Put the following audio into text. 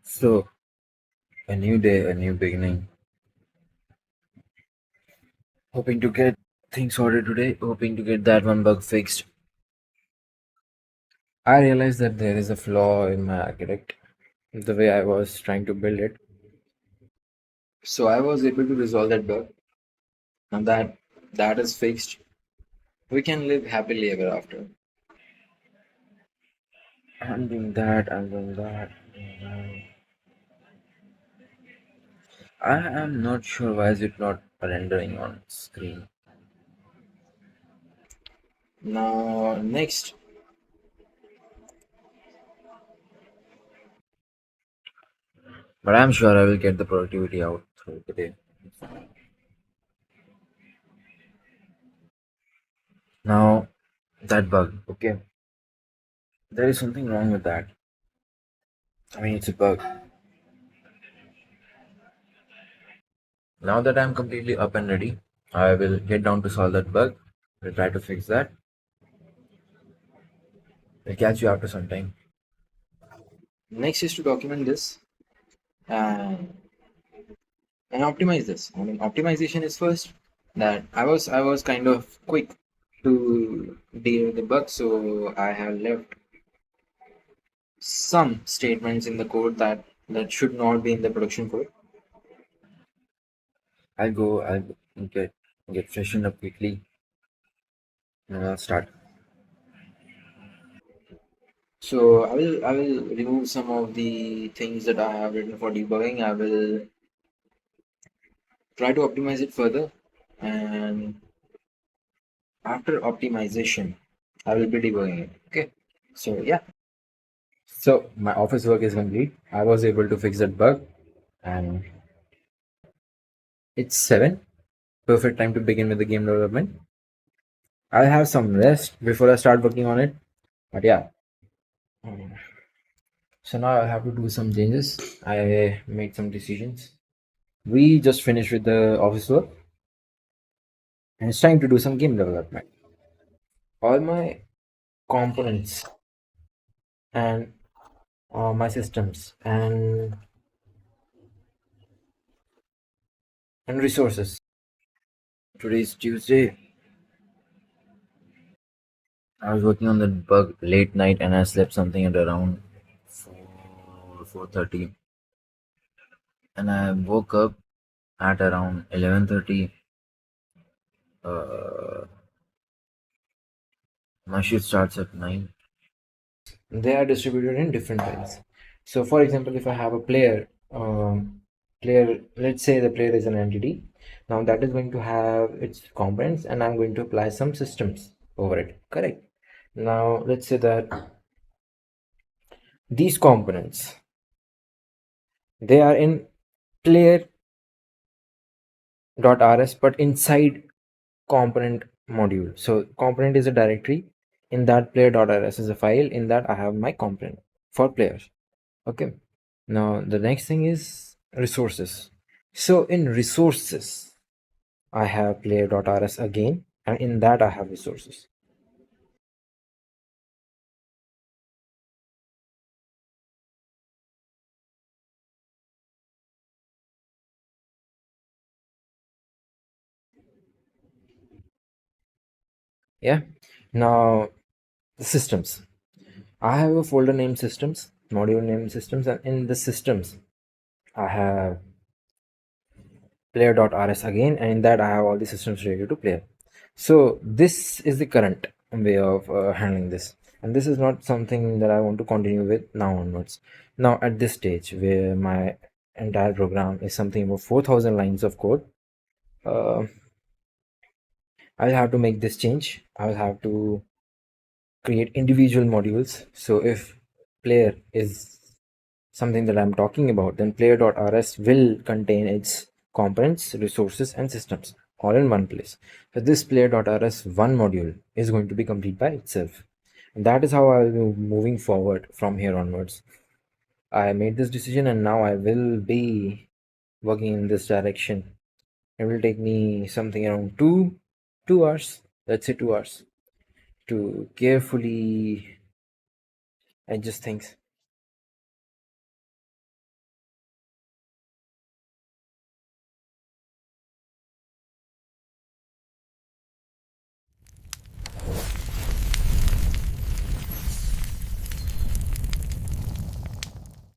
So, a new day, a new beginning. Hoping to get things sorted today, hoping to get that one bug fixed. I realized that there is a flaw in my architect, the way I was trying to build it. So, I was able to resolve that bug. Now that that is fixed, we can live happily ever after. I'm doing that, I'm doing that. I am not sure why is it not rendering on screen. Now, next. But I'm sure I will get the productivity out through the day. Now, that bug, okay? There is something wrong with that. I mean, it's a bug. Now that I'm completely up and ready, I will get down to solve that bug. We'll try to fix that. We'll catch you after some time. Next is to document this and, and optimize this. I mean, optimization is first. That I was kind of quick to deal with the bug, so I have left some statements in the code that should not be in the production code. I'll get freshened up quickly and I'll start. So I will remove some of the things that I have written for debugging. I will try to optimize it further, and after optimization, I will be debugging it. Okay. So yeah. So my office work is complete. I was able to fix that bug, and it's 7. Perfect time to begin with the game development. I'll have some rest before I start working on it. But yeah. So now I have to do some changes. I made some decisions. We just finished with the office work, and it's time to do some game development. All my components and my systems and resources. Today's Tuesday. I was working on that bug late night, and I slept something at around 4:30, and I woke up at around 11:30. Uh, my shift starts at 9. They are distributed in different ways. So, for example, if I have a player, let's say the player is an entity. Now that is going to have its components, and I'm going to apply some systems over it. Correct. Now let's say that these components, they are in player.rs, but inside component module. So component is a directory. In that player.rs is a file. In that I have my component for players. Okay. Now the next thing is resources. So in resources, I have player.rs again, and in that I have resources. Yeah. Now the systems. I have a folder named systems, module named systems, and in the systems, I have player.rs again, and in that I have all the systems related to player. So this is the current way of handling this, and this is not something that I want to continue with now onwards. Now at this stage where my entire program is something about 4,000 lines of code, uh, I'll have to make this change. I'll have to create individual modules. So if player is something that I'm talking about, then player.rs will contain its components, resources, and systems all in one place. So this player.rs one module is going to be complete by itself. And that is how I'll be moving forward from here onwards. I made this decision, and now I will be working in this direction. It will take me something around 2 hours, let's say 2 hours, to carefully adjust things.